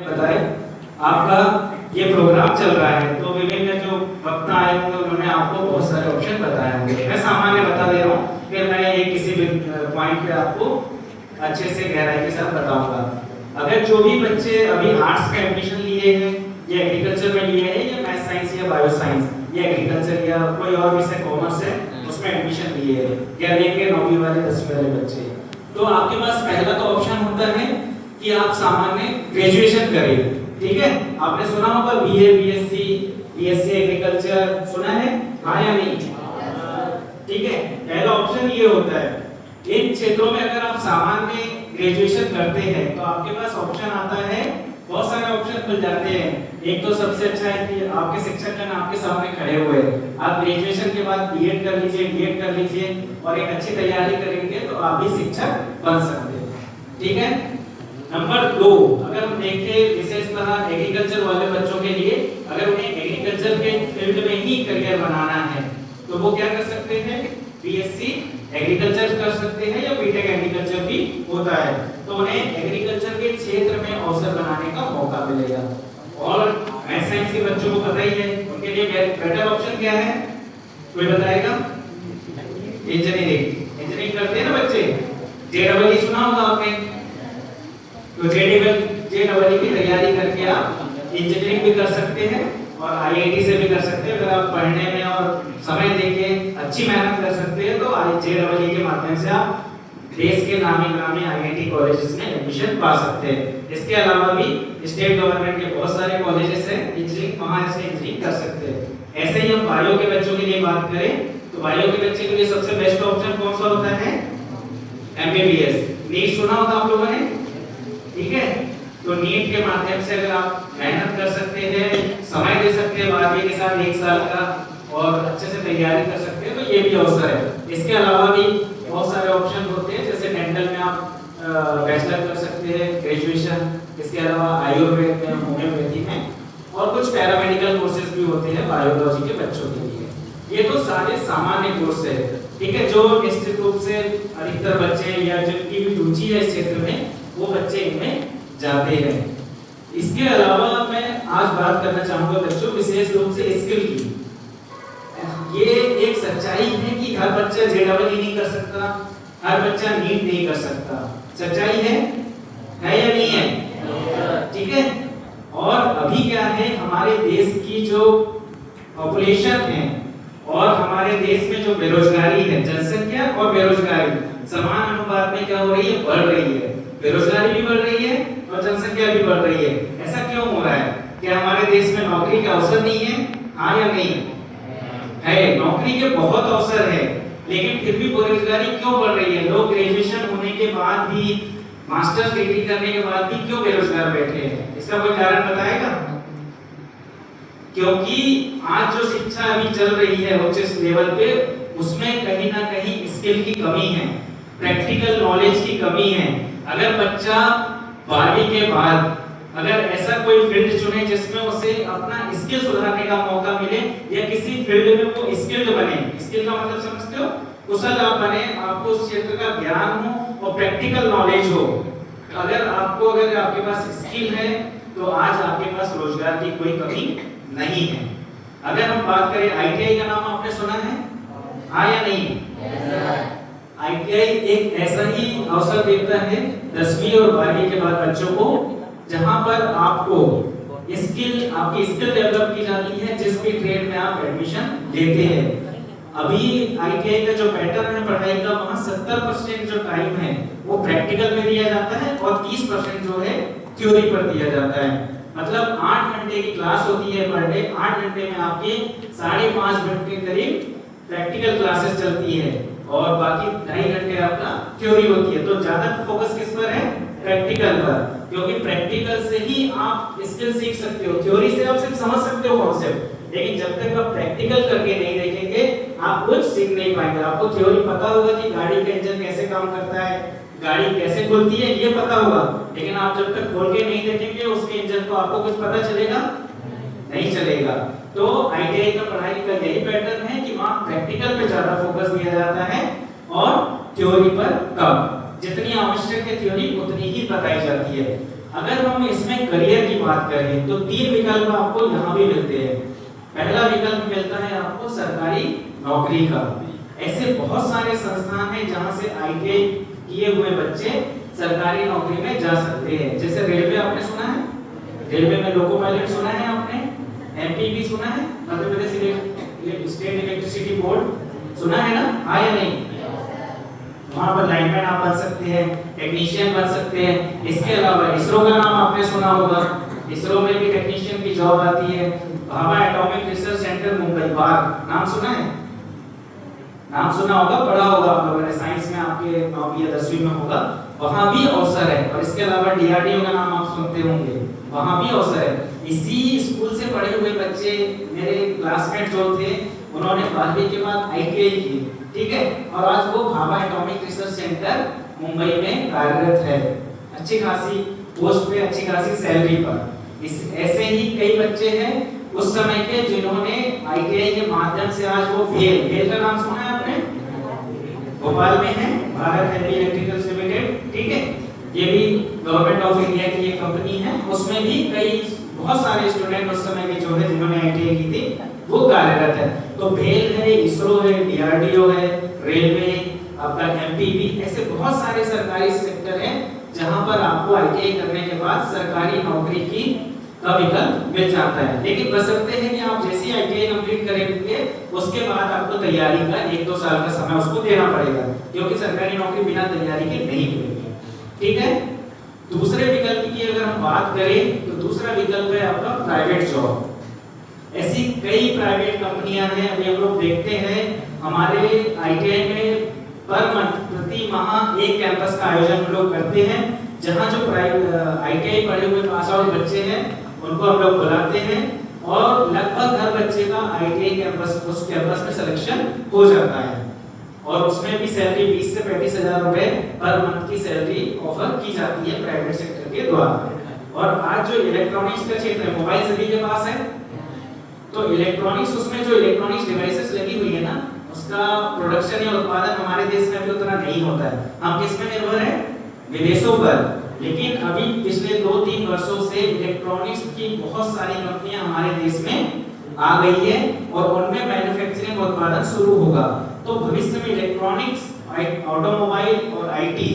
बताए आपका ये प्रोग्राम चल रहा है तो विभिन्न जो वक्ता आए होंगे उन्होंने आपको बहुत सारे ऑप्शन बताए होंगे। मैं सामान्य बता दे रहा हूँ, फिर मैं ये किसी भी पॉइंट पे आपको अच्छे से गहराई के साथ बताऊंगा। अगर जो भी बच्चे अभी आर्ट्स में एडमिशन लिए हैं या एग्रीकल्चर में लिए हैं या मैथ साइंस या बायो साइंस या एग्रीकल्चर या कोई और विषय कॉमर्स है उसमें एडमिशन लिए है या लेके 9वीं वाले 10वीं वाले बच्चे, तो आपके पास पहला तो ऑप्शन होता है कि आप सामान्य ग्रेजुएशन करें। ठीक है, आपने सुना होगा बीए, बीएससी एग्रीकल्चर सुना है, हाँ या नहीं? ठीक है, पहला ऑप्शन ये होता है। इन क्षेत्रों में अगर आप सामान्य ग्रेजुएशन करते हैं तो आपके पास ऑप्शन आता है, बहुत सारे ऑप्शन खुल जाते हैं। एक तो सबसे अच्छा है कि आपके शिक्षक आपके सामने खड़े हुए हैं, आप ग्रेजुएशन के बाद बीएड कर लीजिए, डीएड कर लीजिए और एक अच्छी तैयारी करेंगे तो आप भी शिक्षक बन सकते हैं। ठीक है, नंबर 2, अगर हम देखें विशेषतः एग्रीकल्चर वाले बच्चों के लिए, अगर उन्हें एग्रीकल्चर के फील्ड में ही करियर बनाना है तो वो क्या कर सकते हैं, बीएससी एग्रीकल्चर कर सकते हैं या बीटेक एग्रीकल्चर भी होता है, तो उन्हें एग्रीकल्चर के क्षेत्र में अवसर बनाने का मौका मिलेगा। और मैथ साइंस के बच्चों को पता ही है उनके लिए बेटर ऑप्शन क्या है, कोई बताएगा? इंजीनियरिंग करते हैं ना बच्चे, जेडबल सुना होगा आपने, तो जेडबल की तैयारी करके आप इंजीनियरिंग भी कर सकते हैं और आईआईटी से भी कर सकते हैं। अगर आप पढ़ने में और समय देके अच्छी मेहनत कर सकते हैं तो जेडबल के माध्यम से आप देश के नामी आईआईटी कॉलेजेस में एडमिशन पा सकते हैं। इसके अलावा भी स्टेट गवर्नमेंट के बहुत सारे कॉलेजेस हैं इंजीनियरिंग, वहां से इंजीनियरिंग कर सकते हैं। ऐसे ही हम बायो के बच्चों के लिए बात करें तो बायो के बच्चे के लिए सबसे बेस्ट ऑप्शन कौन सा होता है, एमबीबीएस। नीट सुना होगा आप लोगों ने, ठीक है, तो नीट के माध्यम से अगर आप मेहनत कर सकते हैं, समय दे सकते हैं 12वीं के साथ 1 साल का और अच्छे से तैयारी कर सकते हैं तो ये भी अवसर है। इसके अलावा भी बहुत सारे ऑप्शन होते हैं, जैसे डेंटल में आप बैचलर कर सकते हैं ग्रेजुएशन, इसके अलावा आयुर्वेद में, होम्योपैथी में और कुछ पैरामेडिकल कोर्सेज भी होते हैं बायोलॉजी के बच्चों के लिए। ये तो सारे सामान्य कोर्स है, ठीक है, जो निश्चित रूप से अधिकतर बच्चे या जिनकी भी रुचि है इस क्षेत्र में वो बच्चे इनमें जाते हैं। इसके अलावा मैं आज बात करना चाहूंगा बच्चों विशेष रूप से स्किल की। ये एक सच्चाई है कि हर बच्चा जेडबल नहीं कर सकता, हर बच्चा नीट नहीं कर सकता, सच्चाई है या नहीं है? ठीक है, और अभी क्या है, हमारे देश की जो पॉपुलेशन है और हमारे देश में जो बेरोजगारी है, जनसंख्या और बेरोजगारी समान अनुपात में क्या हो रही है, बढ़ रही है। बेरोजगारी भी बढ़ रही है और जनसंख्या भी बढ़ रही है। ऐसा क्यों हो रहा है? क्या हमारे देश में नौकरी के अवसर नहीं है, हाँ या नहीं है? नौकरी के बहुत अवसर है, लेकिन फिर भी बेरोजगारी क्यों बढ़ रही है? लोग ग्रेजुएशन होने के बाद भी, मास्टर्स डिग्री करने के बाद भी क्यों बेरोजगार बैठे हैं? इसका कोई कारण बताएगा? क्योंकि आज जो शिक्षा अभी चल रही है उच्च लेवल पे, उसमें कहीं ना कहीं स्किल की कमी है, प्रैक्टिकल नॉलेज की कमी है। अगर बच्चा 12वीं के बाद अगर ऐसा कोई फील्ड चुने जिसमें उसे अपना स्किल सुधारने का मौका मिले या किसी फील्ड में वो स्किल्ड बने, स्किल का मतलब समझते हो, कुशल आप बने, आपको उस क्षेत्र का ज्ञान हो और प्रैक्टिकल नॉलेज हो। अगर आपके पास स्किल है तो आज आपके पास रोजगार की कोई कमी नहीं है। अगर हम बात करें आईटीआई का नाम आपने सुना है, हाँ या नहीं? आईटीआई एक ऐसा ही अवसर देता है 10वीं और 12वीं के बाद बच्चों को, जहां पर आपको आपकी स्किल डेवलप की जाती है, जिस भी ट्रेड में आप एडमिशन लेते हैं। अभी आईटीआई का जो पैटर्न है पढ़ाई का, वहां 70% जो टाइम है वो प्रैक्टिकल में दिया जाता है और 30% जो है थ्योरी पर दिया जाता है। मतलब 8 घंटे की क्लास होती है पर डे, 8 घंटे में आपके 5.5 घंटे करीब प्रैक्टिकल क्लासेस चलती है और बाकी 2.5 घंटे आपका थ्योरी होती है। तो ज्यादा फोकस किस पर है? प्रैक्टिकल पर, क्योंकि प्रैक्टिकल से ही आप स्किल सीख सकते हो। थ्योरी से आप सिर्फ समझ सकते हो कॉन्सेप्ट, लेकिन जब तक आप प्रैक्टिकल करके नहीं देखेंगे आप कुछ सीख नहीं पाएंगे। आपको थ्योरी पता होगा कि गाड़ी का इंजन कैसे काम करता है, गाड़ी कैसे खुलती है, ये पता होगा, लेकिन आप जब तक खोल के नहीं देखेंगे उसके इंजन को, आपको कुछ पता चलेगा नहीं चलेगा। तो आईटीआई का पढ़ाई का यही पैटर्न है कि वहां प्रैक्टिकल पे ज्यादा फोकस दिया जाता है और थ्योरी पर कम। जितनी आवश्यक है थ्योरी उतनी ही बताई जाती है। अगर हम इसमें करियर की बात करें तो 3 विकल्प आपको यहाँ भी मिलते हैं। पहला विकल्प मिलता है आपको सरकारी नौकरी का। ऐसे बहुत सारे संस्थान हैं जहाँ से आईटीआई किए हुए बच्चे सरकारी नौकरी में जा सकते हैं। जैसे रेलवे आपने सुना है, रेलवे में लोको पायलट सुना है आपने, एमपीबी सुना है, Madhya Pradesh state electricity board सुना है ना, हाँ या नहीं? वहाँ पर लाइनमैन आप बन सकते हैं, टेक्नीशियन बन सकते हैं। इसके अलावा इसरो का नाम आपने सुना होगा, इसरो में भी टेक्नीशियन की जॉब आती है। Bhabha atomic research centre Mumbai, बार नाम सुना है? नाम सुना होगा, पढ़ा होगा आप लोगों ने, साइंस में आपके 9वीं या 10वीं में होगा। वहाँ भी अवसर है। और इसके अलावा डीआरडीओ का नाम आप सुनते होंगे, वहाँ भी अवसर है। इसी स्कूल से पढ़े हुए बच्चे मेरे क्लासमेट जो थे, उन्होंने 12वीं के बाद आईटीआई की, ठीक है, और आज वो Bhabha atomic research centre Mumbai में कार्यरत है, अच्छी खासी पोस्ट पे, अच्छी खासी सैलरी पर। ऐसे ही कई बच्चे हैं उस समय के जिन्होंने आईटीआई के माध्यम से आज वो भेल का नाम सुना है आपने, भोपाल में है, भारत हेवी इलेक्ट्रिकल्स लिमिटेड, ठीक है, ये भी गवर्नमेंट ऑफ इंडिया की एक कंपनी है। उसमें भी कई बहुत सारे स्टूडेंट उस समय के जो है जिन्होंने आईटीआई की थी वो कार्यरत है। तो भेल है, इसरो है, डीआरडीओ है, रेलवे, आपका एमपीबी, ऐसे बहुत सारे सरकारी सेक्टर हैं जहां पर आपको आईटीआई करने के बाद सरकारी नौकरी की का विकल्प मिल जाता है। लेकिन बशर्ते है कि आप जैसे आईटीआई कंप्लीट करेंगे उसके बाद आपको तैयारी का 1-2 साल का समय उसको देना पड़ेगा, क्योंकि सरकारी नौकरी बिना तैयारी के नहीं मिलेगी, ठीक है। दूसरे विकल्प की अगर हम बात करें तो दूसरा विकल्प है आपका प्राइवेट जॉब। ऐसी कई प्राइवेट कंपनियां हैं, अभी हम लोग देखते हैं हमारे आईटीआई में पर मंथ, प्रति माह एक कैंपस का आयोजन हम लोग करते हैं, जहां जो आईटीआई पढ़े हुए पास आउट बच्चे हैं उनको हम लोग बुलाते हैं और लगभग हर बच्चे का आईटीआई कैंपस उस कैंपस में सिलेक्शन हो जाता है। और उसमें भी सैलरी 20 से 35 हजार रुपए पर मंथ की सैलरी ऑफर की जाती है प्राइवेट सेक्टर के द्वारा। और आज जो इलेक्ट्रॉनिक्स का क्षेत्र है, मोबाइल सभी के पास है, तो इलेक्ट्रॉनिक्स, उसमें जो इलेक्ट्रॉनिक्स डिवाइसेस लगी हुई है ना, उसका प्रोडक्शन या उत्पादन हमारे देश में भी उतना नहीं होता है। हम किस पे निर्भर है? विदेशों पर। लेकिन अभी पिछले 2-3 वर्षों से इलेक्ट्रॉनिक्स की बहुत सारी कंपनियां हमारे देश में आ गई है और उनमें मैन्युफैक्चरिंग उत्पादन शुरू होगा। तो भविष्य में इलेक्ट्रॉनिक्स, ऑटोमोबाइल और आईटी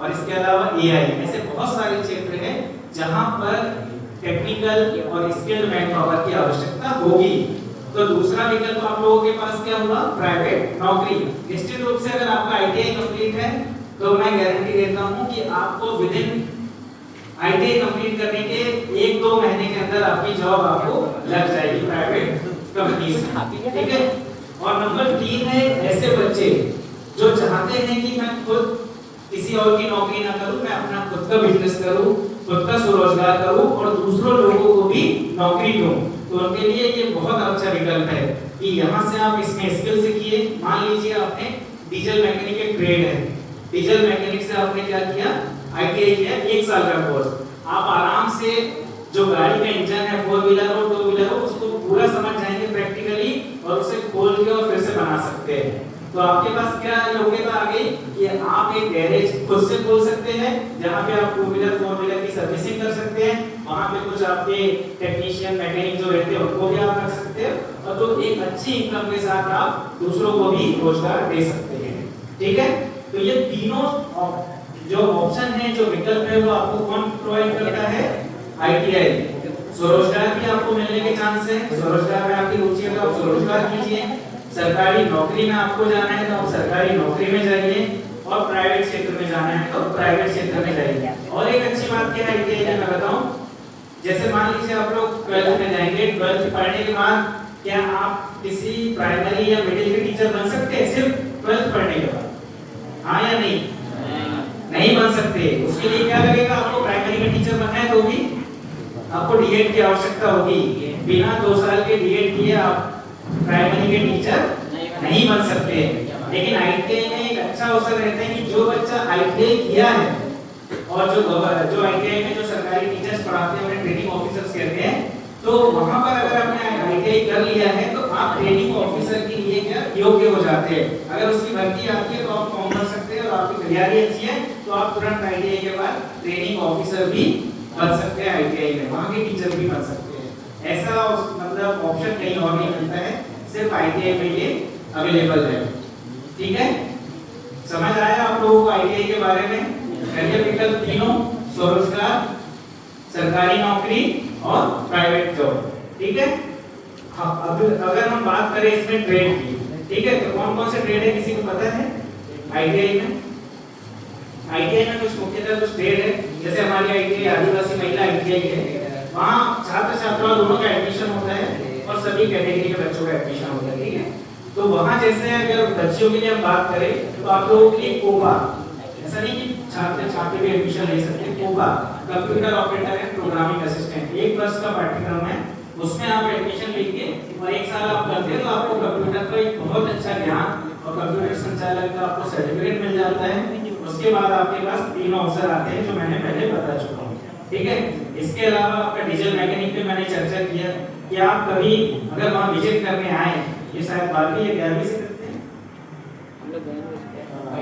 और इसके अलावा एआई, ऐसे बहुत सारे क्षेत्र हैं जहां पर टेक्निकल और स्किल्ड मैन पावर की आवश्यकता होगी। तो दूसरा विकल्प आप लोगों के पास क्या हुआ? प्राइवेट नौकरी। निश्चित रूप से अगर आपका आईटीआई कंप्लीट है तो मैं गारंटी देता हूं कि आपको विदिन आईटीआई कंप्लीट करने के 1-2 महीने के अंदर आपकी जॉब आपको लग जाएगी प्राइवेट कंपनी से, ठीक है। और नंबर 3 है ऐसे बच्चे जो चाहते हैं कि मैं खुद किसी और की नौकरी ना करूं, मैं अपना खुद का बिजनेस करूं, खुद का स्वरोजगार करूं और दूसरों लोगों को भी नौकरी दूं। तो उनके लिए ये बहुत अच्छा विकल्प है कि यहाँ से आप इसमें स्किल सीखिए। मान लीजिए आपने डीजल मैकेनिक एक ट्रेड है, डीजल मैकेनिक से आपने क्या किया? आईटीआई किया, 1 साल का कोर्स। आप आराम से जो गाड़ी का इंजन है, 4 व्हीलर हो 2 व्हीलर हो, उसको पूरा समझ जाएंगे प्रैक्टिकली और उसे खोल के और फिर से बना सकते हैं। तो आपके पास क्या योग्यता आ गई कि आप एक गैरेज खुद से खोल सकते हैं, जहाँ पे आप 2 व्हीलर 4 व्हीलर की सर्विसिंग कर सकते हैं। वहाँ पे कुछ आपके टेक्नीशियन मैकेनिक जो रहते हैं उनको भी आप रख सकते हैं, और तो एक अच्छी इनकम के साथ आप दूसरों को भी रोजगार दे सकते हैं, ठीक है। तो ये तीनों जो ऑप्शन है, जो विकल्प है, वो आपको कौन प्रोवाइड करता है? आईटीआई। स्वरोजगार भी आपको मिलने के चांस है, स्वरोजगार में आपकी रुचि है तो आप स्वरोजगार कीजिए। सरकारी नौकरी में आपको जाना है तो आप सरकारी नौकरी में जाइए, और प्राइवेट क्षेत्र में जाना है तो प्राइवेट क्षेत्र में जाइए। और एक अच्छी बात क्या है आईटीआई में बताऊं, जैसे मान लीजिए आप लोग 12th में जाएंगे, 12th पढ़ने के बाद क्या आप किसी प्राइमरी या मिडिल के टीचर बन सकते हैं सिर्फ 12th पढ़ने के बाद? हाँ या नहीं? नहीं बन सकते। उसके लिए क्या लगेगा? आपको प्राइमरी का टीचर बनना है तो भी आपको डीएड की आवश्यकता होगी। बिना 2 साल के डीएड किए आप प्राइमरी के टीचर नहीं बन सकते। लेकिन आईटीआई में एक अच्छा अवसर रहता है कि जो बच्चा आईटीआई किया है और जो आईटीआई में जो सरकारी टीचर्स पढ़ाते हैं उन्हें ट्रेनिंग ऑफिसर्स कहते हैं, तो वहां पर अगर आपने आईटीआई कर लिया है तो आप ट्रेनिंग ऑफिसर के लिए क्या योग्य हो जाते हैं। अगर उसकी भर्ती आती है तो आप फॉर्म भर सकते हैं और आपकी तैयारी अच्छी है तो आप तुरंत आईटीआई के बाद ट्रेनिंग ऑफिसर भी बन सकते हैं आईटीआई में, वहाँ के टीचर भी बन सकते हैं। ऐसा मतलब ऑप्शन कहीं और नहीं मिलता है, सिर्फ आईटीआई में ये अवेलेबल है। ठीक है, समझ आया आप लोगों को आईटीआई के बारे में? करियर विकल्प तीनों, स्वरोजगार, सरकारी नौकरी और प्राइवेट जॉब। ठीक है, हाँ, अब अगर हम बात करें इसमें ट्रेड की, ठीक है, तो कौन कौन से ट्रेड है किसी को पता है आईटीआई में? आईटीआई में कुछ मुख्यतः कुछ ट्रेड है, जैसे हमारी आईटीआई आदिवासी महिला आईटीआई है, वहाँ छात्र छात्रा दोनों का एडमिशन होता है और सभी कैटेगरी के बच्चों का एडमिशन होता है। ठीक है, तो वहाँ जैसे अगर बच्चियों के लिए हम बात करें तो आप लोगों के लिए कोबा, ऐसा नहीं कि छात्र छात्री भी एडमिशन ले सकते हैं, COPA computer operator and programming assistant 1 वर्ष का पाठ्यक्रम है, उसमें आप एडमिशन लेंगे और 1 साल आप करते हैं तो आपको कंप्यूटर का एक बहुत अच्छा ज्ञान और कंप्यूटर संचालक का आपको सर्टिफिकेट मिल जाता है। उसके बाद आपके पास 3 अवसर आते हैं जो मैंने पहले बता चुका हूँ। ठीक है, इसके अलावा आपका डीजल मैकेनिक पे मैंने चर्चा किया कि आप कभी अगर वहाँ विजिट करने आए, ये शायद 12वीं या 11वीं से करते हैं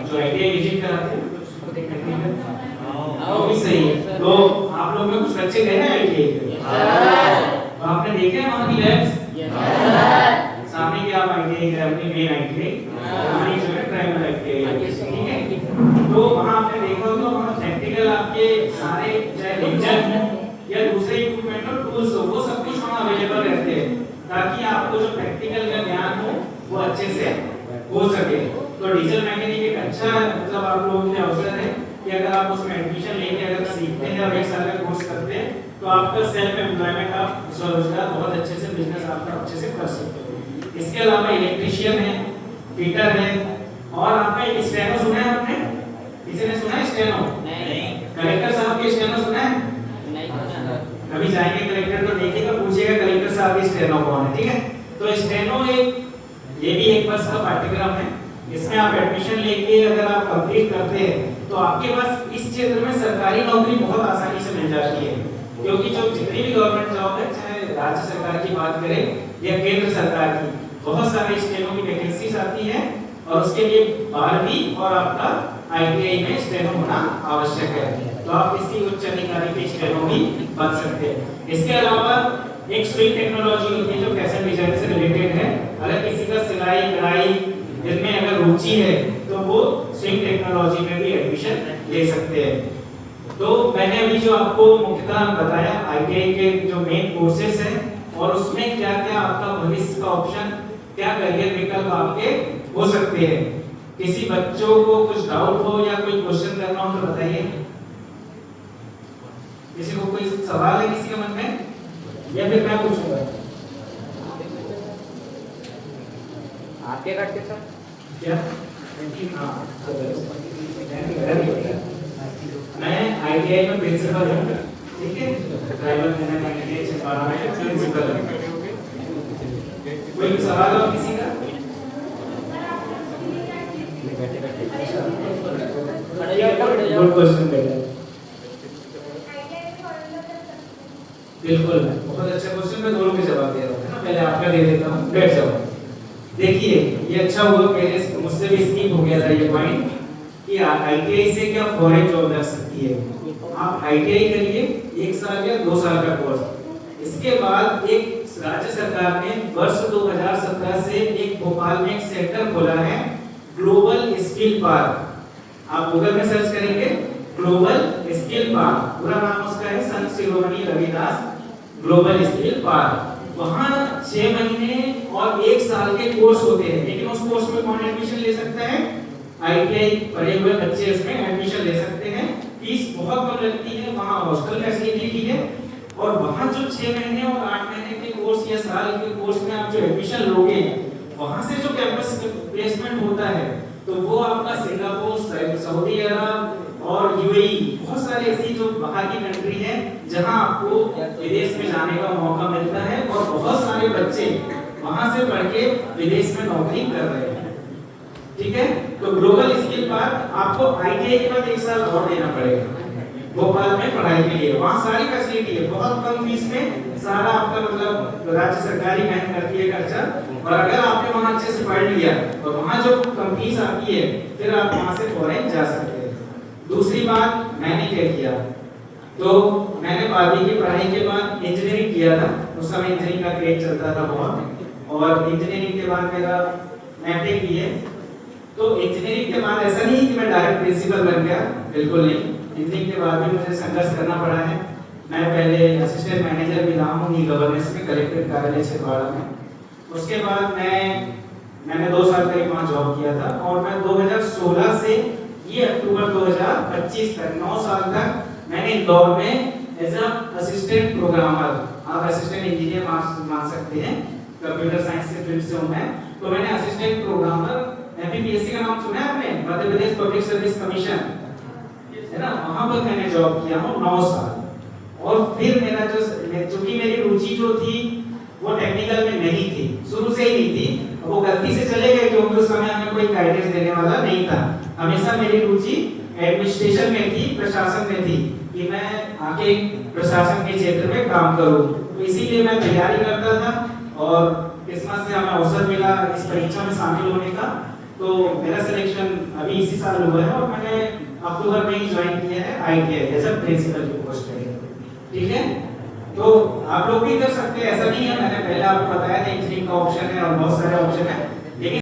जो आईटीआई विजिट कराते हैं, वो भी सही है। तो आप लोग में कुछ बच्चे गए हैं आईटीआई पे? तो आपने देखे हैं वहाँ की लैब्स? सामने की आप आईटीआई है, अपनी मेन आईटीआई, हमारी जो है प्राइमरी आईटीआई। ठीक है, तो वहाँ आपने देखा होगा वहाँ प्रैक्टिकल आपके सारे चाहे लेक्चर हो या दूसरे इक्विपमेंट और टूल्स हो, वो सब कुछ वहाँ अवेलेबल रहते हैं ताकि आपको जो प्रैक्टिकल का ज्ञान हो वो अच्छे से हो सके। तो डीजल मैकेनिक एक अच्छा मतलब आप लोगों के लिए अवसर है कि अगर आप उसमें एडमिशन लेके अगर सीखते हैं और 1 साल का कोर्स करते हैं तो आपका सेल्फ एम्प्लॉयमेंट, आप स्वरोजगार बहुत अच्छे से, बिजनेस आपका अच्छे से कर सकते हो। इसके अलावा इलेक्ट्रीशियन है, फिटर है और आपका एक स्टेनो सुना है आपने? किसी ने सुना है स्टेनो? नहीं। कलेक्टर साहब की स्टेनो सुना है? नहीं सुना। कभी जाएंगे कलेक्टर तो देखिएगा, पूछिएगा कलेक्टर साहब की स्टेनो कौन है। ठीक है, तो स्टेनो ये भी 1 वर्ष का पाठ्यक्रम है, इसमें आप एडमिशन लेके अगर आप कंप्लीट करते हैं तो आपके पास इस क्षेत्र में सरकारी नौकरी बहुत आसानी से मिल जाती है, क्योंकि जो जितनी भी गवर्नमेंट जॉब है, चाहे राज्य सरकार की बात करें या केंद्र सरकार की, बहुत सारे स्टेनो की वैकेंसीज आती है और उसके लिए 12वीं और आपका आईटीआई में स्टेनो होना आवश्यक है। तो आप किसी उच्च अधिकारी के स्टेनो भी बन सकते हैं। इसके अलावा एक स्विंग टेक्नोलॉजी होती है जो फैशन डिजाइन से रिलेटेड है, अगर किसी का सिलाई कढ़ाई जिनमें अगर रुचि है तो वो स्विंग टेक्नोलॉजी में भी एडमिशन ले सकते हैं। तो मैंने अभी जो आपको मुख्यतः बताया आईटीआई के जो मेन कोर्सेज हैं और उसमें क्या क्या आपका भविष्य का ऑप्शन, क्या करियर विकल्प आपके हो सकते हैं। किसी बच्चों को कुछ डाउट हो या कोई क्वेश्चन करना हो तो बताइए। किसी को कोई सवाल है किसी के मन में या फिर मैं पूछूंगा? आपके काट के सर क्या? हाँ, मैं आईटीआई में प्रिंसिपल हूँ। ठीक है, ड्राइवर मैंने छिपा है प्रिंसिपल हूँ। कोई सवाल हो किसी का? गुड क्वेश्चन बेटा, बिल्कुल बहुत अच्छा क्वेश्चन। मैं दोनों के जवाब दे रहा हूँ ना, पहले आपका दे देता हूँ, बैठ जाओ। देखिए ये अच्छा हुआ मेरे मुझसे भी स्किप हो गया था ये पॉइंट कि आईटीआई से क्या फॉरेन जॉब लग सकती है। आप आईटीआई करिए 1 साल या 2 साल का कोर्स, इसके बाद एक राज्य सरकार ने वर्ष 2017 से एक भोपाल में एक सेंटर खोला है ग्लोबल स्किल पार्क। आप गूगल में सर्च करेंगे ग्लोबल स्किल पार्क, पूरा नाम उसका है Sant Shiromani Ravidas global skill park. वहाँ 6 महीने और 1 साल के कोर्स होते हैं, लेकिन उस कोर्स में कौन एडमिशन ले सकता है? आईटीआई पढ़े हुए बच्चे इसमें एडमिशन ले सकते हैं। फीस बहुत कम लगती है, वहाँ हॉस्टल फैसिलिटी भी है और वहाँ जो 6 महीने और 8 महीने के कोर्स या साल के कोर्स में आप जो एडमिशन लोगे, वहाँ से जो कैंपस प्लेसमेंट होता है तो वो आपका सिंगापुर, सऊदी अरब और यूएई, बहुत सारे ऐसी जो बाहर की कंट्री है जहां आपको विदेश में जाने का मौका मिलता है और बहुत सारे बच्चे वहां से पढ़ के विदेश में नौकरी कर रहे हैं। ठीक है, तो ग्लोबल स्किल पार्क आपको आईटीआई के बाद 1 साल और देना पड़ेगा भोपाल में पढ़ाई के लिए। वहाँ सारी फैसिलिटी है, बहुत कम फीस में सारा आपका मतलब राज्य सरकारी बैंक करती है खर्चा। और अगर आपने वहाँ अच्छे से पढ़ लिया और वहाँ जो कम फीस आती है फिर आप वहाँ से फॉरेन जा सकते हैं। दूसरी बात मैंने क्या किया, तो मैंने 12वीं की पढ़ाई के बाद इंजीनियरिंग किया था। उस समय इंजीनियरिंग का क्रेज चलता था बहुत, और इंजीनियरिंग के बाद मेरा एमटेक भी है। तो इंजीनियरिंग के बाद ऐसा नहीं कि मैं डायरेक्ट प्रिंसिपल बन गया, बिल्कुल नहीं। इंजीनियरिंग के बाद भी मुझे संघर्ष करना पड़ा है। मैं पहले असिस्टेंट मैनेजर भी रहा हूँ ई गवर्नेंस में, कलेक्टर कार्यालय छिंदवाड़ा में। उसके बाद मैंने 2 साल करीब वहाँ जॉब किया था, और मैं 2016 से ये अक्टूबर 2025 तक 9 साल तक मैंने इंदौर में एज अ असिस्टेंट प्रोग्रामर, आप असिस्टेंट इंजीनियर मान सकते हैं, कंप्यूटर साइंस के फील्ड से हूँ मैं। तो मैंने असिस्टेंट प्रोग्रामर, एमपीपीएससी का नाम सुना है आपने, Madhya Pradesh public service commission, है ना, वहाँ पर मैंने जॉब किया हूँ 9 साल। और फिर मेरा चूंकि मेरी रुचि जो थी वो टेक्निकल में नहीं थी, शुरू से ही नहीं थी। वो गलती से चले गए क्योंकि उस समय हमें कोई गाइडेंस देने वाला नहीं था। हमेशा मेरी रुचि एडमिनिस्ट्रेशन में थी, प्रशासन में थी, कि मैं आके प्रशासन के क्षेत्र में काम करूं। तो इसीलिए मैं तैयारी करता था, और किस्मत से हमें अवसर मिला इस परीक्षा में शामिल होने का। तो मेरा सिलेक्शन अभी इसी साल हुआ है, और मैंने अक्टूबर में ही ज्वाइन किया है आईटीआई एज अ प्रिंसिपल की पोस्ट पे। ठीक है, तो आप लोग भी कर सकते हैं, ऐसा नहीं है। मैंने पहले आपको बताया था इंजीनियरिंग का ऑप्शन है और बहुत सारे ऑप्शन है।